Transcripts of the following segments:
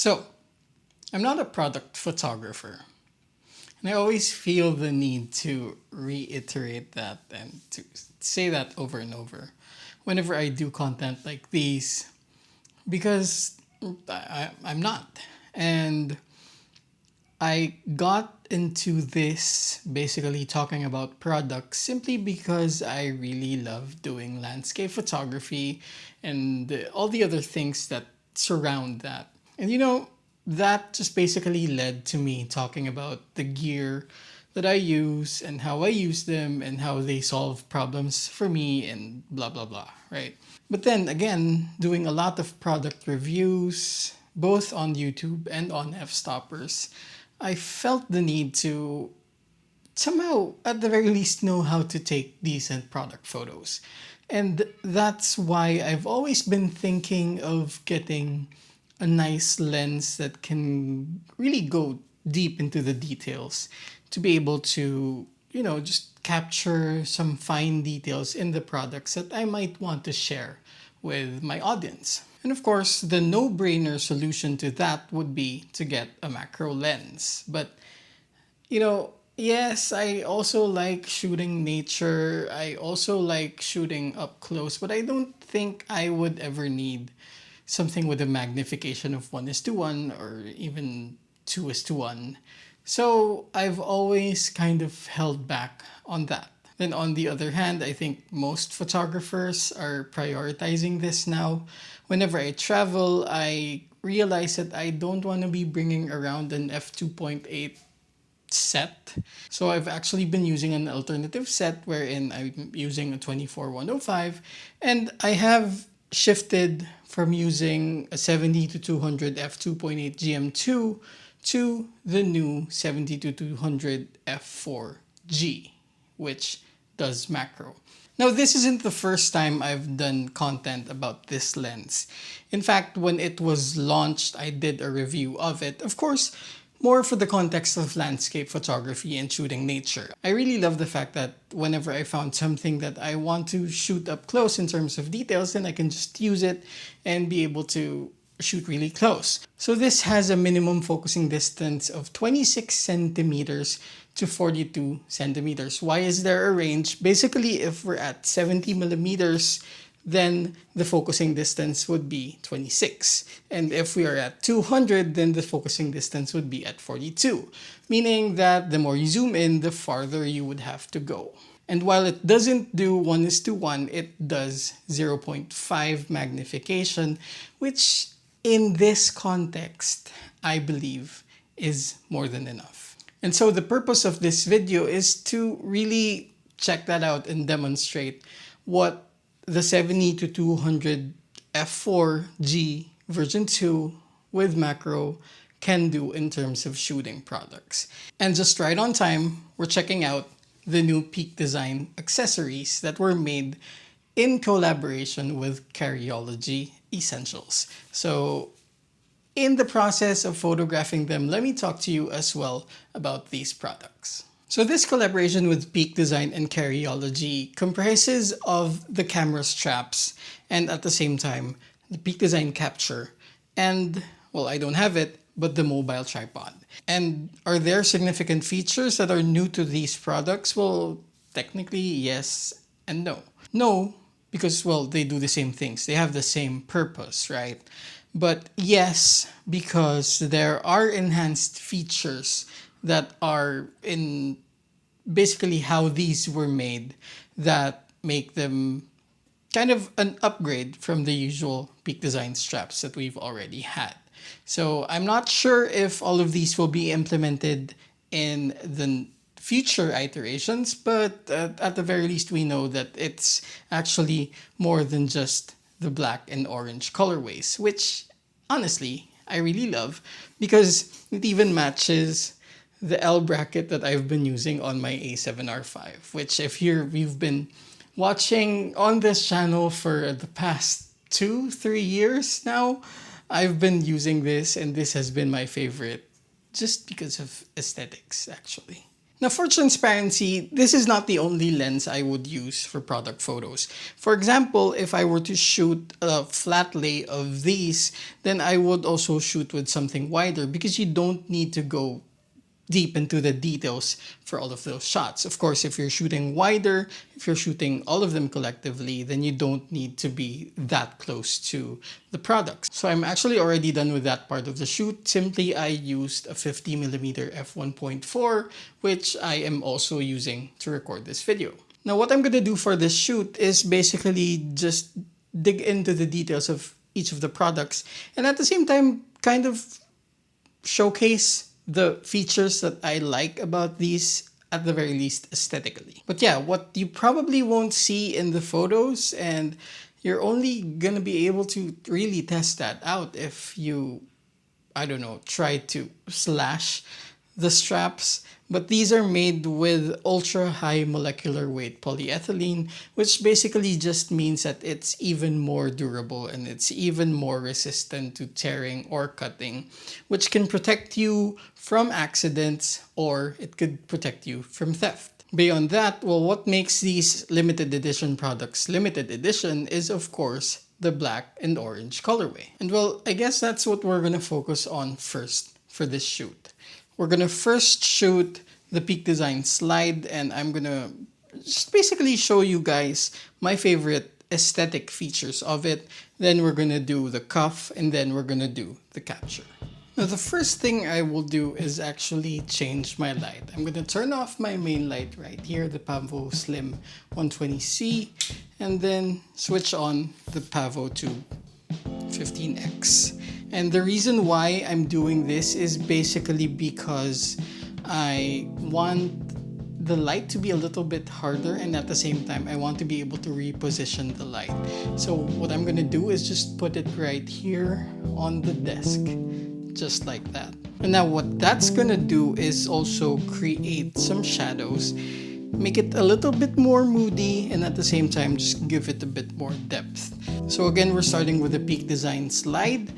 So, I'm not a product photographer. And I always feel the need to reiterate that and to say that over and over whenever I do content like these because I'm not. And I got into this basically talking about products simply because I really love doing landscape photography and all the other things that surround that. And that just basically led to me talking about the gear that I use and how I use them and how they solve problems for me and blah blah blah, right? But then again, doing a lot of product reviews, both on YouTube and on F-Stoppers, I felt the need to somehow, at the very least, know how to take decent product photos. And that's why I've always been thinking of getting a nice lens that can really go deep into the details to be able to, just capture some fine details in the products that I might want to share with my audience. And of course, the no-brainer solution to that would be to get a macro lens. But, yes, I also like shooting nature. I also like shooting up close, but I don't think I would ever need something with a magnification of 1:1 or even 2:1. So I've always kind of held back on that. Then on the other hand, I think most photographers are prioritizing this now. Whenever I travel, I realize that I don't want to be bringing around an f2.8 set. So I've actually been using an alternative set wherein I'm using a 24-105, and I have shifted from using a 70-200 f2.8 GM2 to the new 70-200 f4G, which does macro. Now, this isn't the first time I've done content about this lens. In fact, when it was launched, I did a review of it. Of course, more for the context of landscape photography and shooting nature. I really love the fact that whenever I found something that I want to shoot up close in terms of details, then I can just use it and be able to shoot really close. So this has a minimum focusing distance of 26 centimeters to 42 centimeters. Why is there a range? Basically, if we're at 70 millimeters, then the focusing distance would be 26. And if we are at 200, then the focusing distance would be at 42. Meaning that the more you zoom in, the farther you would have to go. And while it doesn't do 1:1, it does 0.5 magnification, which in this context, I believe is more than enough. And so the purpose of this video is to really check that out and demonstrate what the 70-200 f4G version 2 with macro can do in terms of shooting products. And just right on time, we're checking out the new Peak Design accessories that were made in collaboration with Carryology Essentials. So in the process of photographing them, let me talk to you as well about these products. So this collaboration with Peak Design and Carryology comprises of the camera straps and at the same time the Peak Design capture and, well, I don't have it, but the mobile tripod. And are there significant features that are new to these products? Well, technically yes and no. No, because, well, they do the same things. They have the same purpose, right? But yes, because there are enhanced features that are in basically how these were made that make them kind of an upgrade from the usual Peak Design straps that we've already had. So I'm not sure if all of these will be implemented in the future iterations, but at the very least we know that it's actually more than just the black and orange colorways, which honestly I really love because it even matches the L bracket that I've been using on my A7R5, which if you've been watching on this channel for the past 2-3 years now, I've been using this and this has been my favorite just because of aesthetics actually. Now for transparency, this is not the only lens I would use for product photos. For example, if I were to shoot a flat lay of these, then I would also shoot with something wider because you don't need to go deep into the details for all of those shots. Of course, if you're shooting wider, if you're shooting all of them collectively, then you don't need to be that close to the products. So I'm actually already done with that part of the shoot. Simply, I used a 50mm f1.4, which I am also using to record this video. Now, what I'm gonna do for this shoot is basically just dig into the details of each of the products and at the same time kind of showcase the features that I like about these, at the very least aesthetically. But yeah, what you probably won't see in the photos, and you're only gonna be able to really test that out if you, I don't know, try to slash the straps, but these are made with ultra high molecular weight polyethylene, which basically just means that it's even more durable and it's even more resistant to tearing or cutting, which can protect you from accidents or it could protect you from theft. Beyond that, well, what makes these limited edition products limited edition is, of course, the black and orange colorway. And well, I guess that's what we're gonna focus on first for this shoot. We're gonna first shoot the Peak Design slide, and I'm gonna just basically show you guys my favorite aesthetic features of it. Then we're gonna do the cuff, and then we're gonna do the capture. Now the first thing I will do is actually change my light. I'm gonna turn off my main light right here, the Pavo Slim 120C, and then switch on the Pavo Tube 15X. And the reason why I'm doing this is basically because I want the light to be a little bit harder, and at the same time I want to be able to reposition the light. So what I'm gonna do is just put it right here on the desk, just like that. And now what that's gonna do is also create some shadows, make it a little bit more moody, and at the same time just give it a bit more depth. So again, we're starting with the Peak Design slide,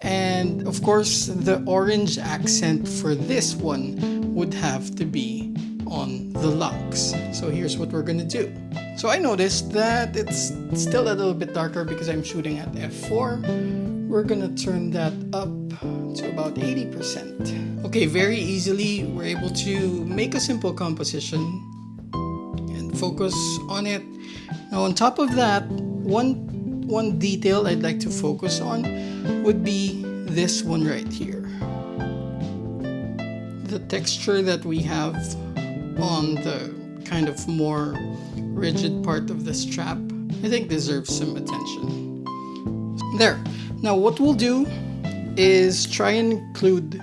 and of course the orange accent for this one would have to be on the locks. So here's what we're gonna do. So I noticed that it's still a little bit darker because I'm shooting at f4. We're gonna turn that up to about 80%. Okay, very easily we're able to make a simple composition and focus on it. Now on top of that, one detail I'd like to focus on would be this one right here. The texture that we have on the kind of more rigid part of the strap, I think deserves some attention. There. Now what we'll do is try and include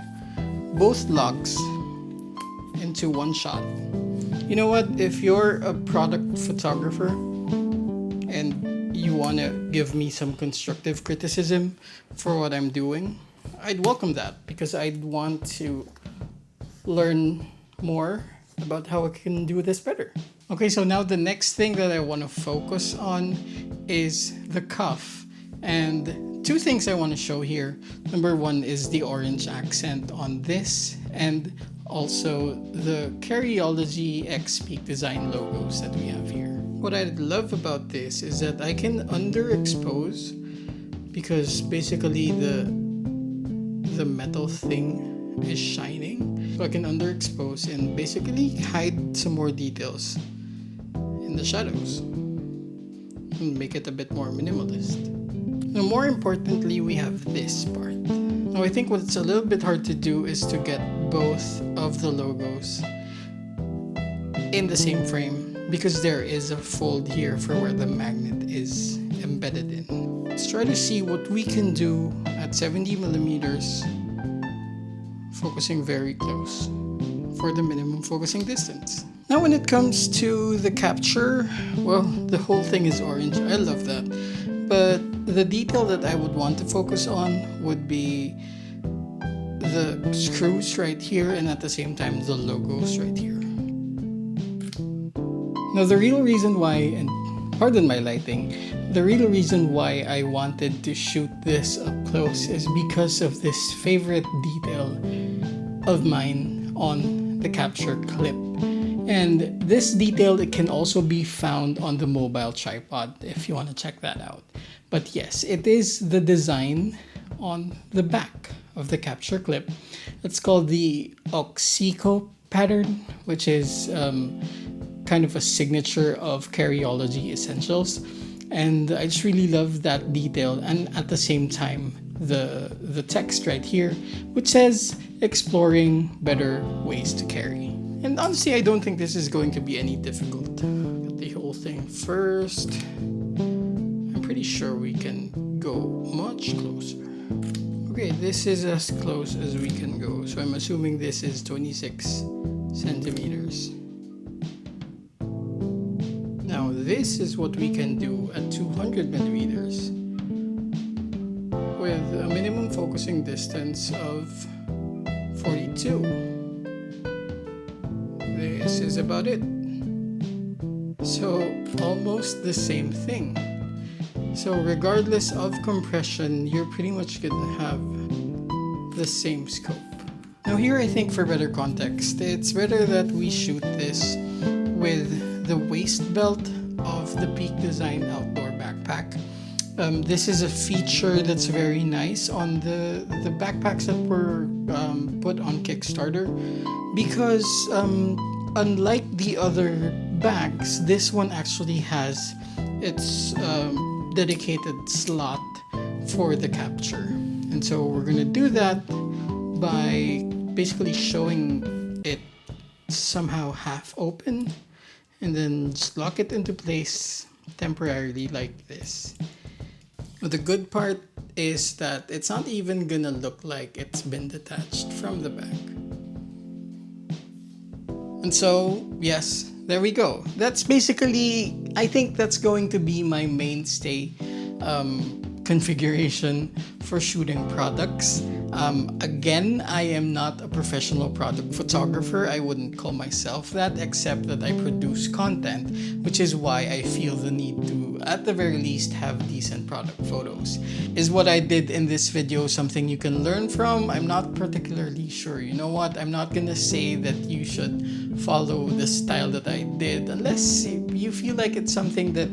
both locks into one shot. You know what? If you're a product photographer and you want to give me some constructive criticism for what I'm doing, I'd welcome that because I'd want to learn more about how I can do this better. Okay, so now the next thing that I want to focus on is the cuff. And two things I want to show here. Number one is the orange accent on this, and also the Carryology X Peak Design logos that we have here. What I love about this is that I can underexpose because basically the metal thing is shining. So I can underexpose and basically hide some more details in the shadows and make it a bit more minimalist. Now, more importantly, we have this part. Now, I think what's a little bit hard to do is to get both of the logos in the same frame because there is a fold here for where the magnet is embedded in. Let's try to see what we can do at 70mm, focusing very close for the minimum focusing distance. Now when it comes to the capture, well, the whole thing is orange. I love that. But the detail that I would want to focus on would be the screws right here and at the same time the logos right here. Now the real reason why, and pardon my lighting, the real reason why I wanted to shoot this up close is because of this favorite detail of mine on the capture clip. And this detail, it can also be found on the mobile tripod if you want to check that out. But yes, it is the design on the back of the capture clip. It's called the Oxyco pattern, which is kind of a signature of Carryology essentials. And I just really love that detail, and at the same time the text right here, which says exploring better ways to carry. And honestly, I don't think this is going to be any difficult. Get the whole thing first. I'm pretty sure we can go much closer. Okay, this is as close as we can go. So I'm assuming this is 26 centimeters. Now this is what we can do at 200 millimeters with a minimum focusing distance of 42. This is about it. So almost the same thing. So regardless of compression, you're pretty much gonna have the same scope. Now here, I think for better context, it's better that we shoot this with the waist belt of the Peak Design outdoor backpack. This is a feature that's very nice on the backpacks that were put on Kickstarter, because unlike the other bags, this one actually has its dedicated slot for the capture. And so we're gonna do that by basically showing it somehow half open and then just lock it into place temporarily like this. But the good part is that it's not even gonna look like it's been detached from the back. And so, yes, there we go. That's basically, I think that's going to be my mainstay configuration for shooting products. Again, I am not a professional product photographer. I wouldn't call myself that, except that I produce content, which is why I feel the need to, at the very least, have decent product photos. Is what I did in this video something you can learn from? I'm not particularly sure. You know what? I'm not gonna say that you should follow the style that I did unless you feel like it's something that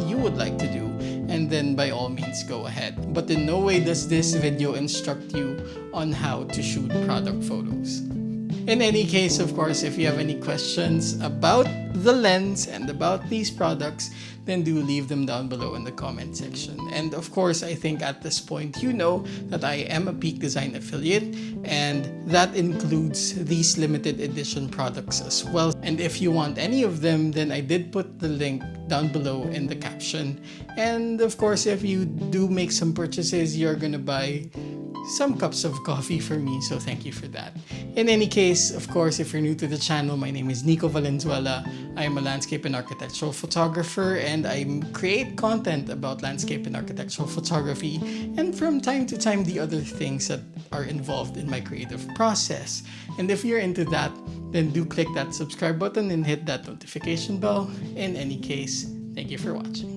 you would like to do, and then by all means go ahead. But in no way does this video instruct you on how to shoot product photos. In any case, of course, if you have any questions about the lens and about these products, then do leave them down below in the comment section. And of course, I think at this point, you know that I am a Peak Design affiliate, and that includes these limited edition products as well. And if you want any of them, then I did put the link down below in the caption. And of course, if you do make some purchases, you're gonna buy some cups of coffee for me, so thank you for that. In any case, of course, if you're new to the channel, my name is Nicco Valenzuela. I am a landscape and architectural photographer, and I create content about landscape and architectural photography, and from time to time the other things that are involved in my creative process. And if you're into that, then do click that subscribe button and hit that notification bell. In any case, thank you for watching.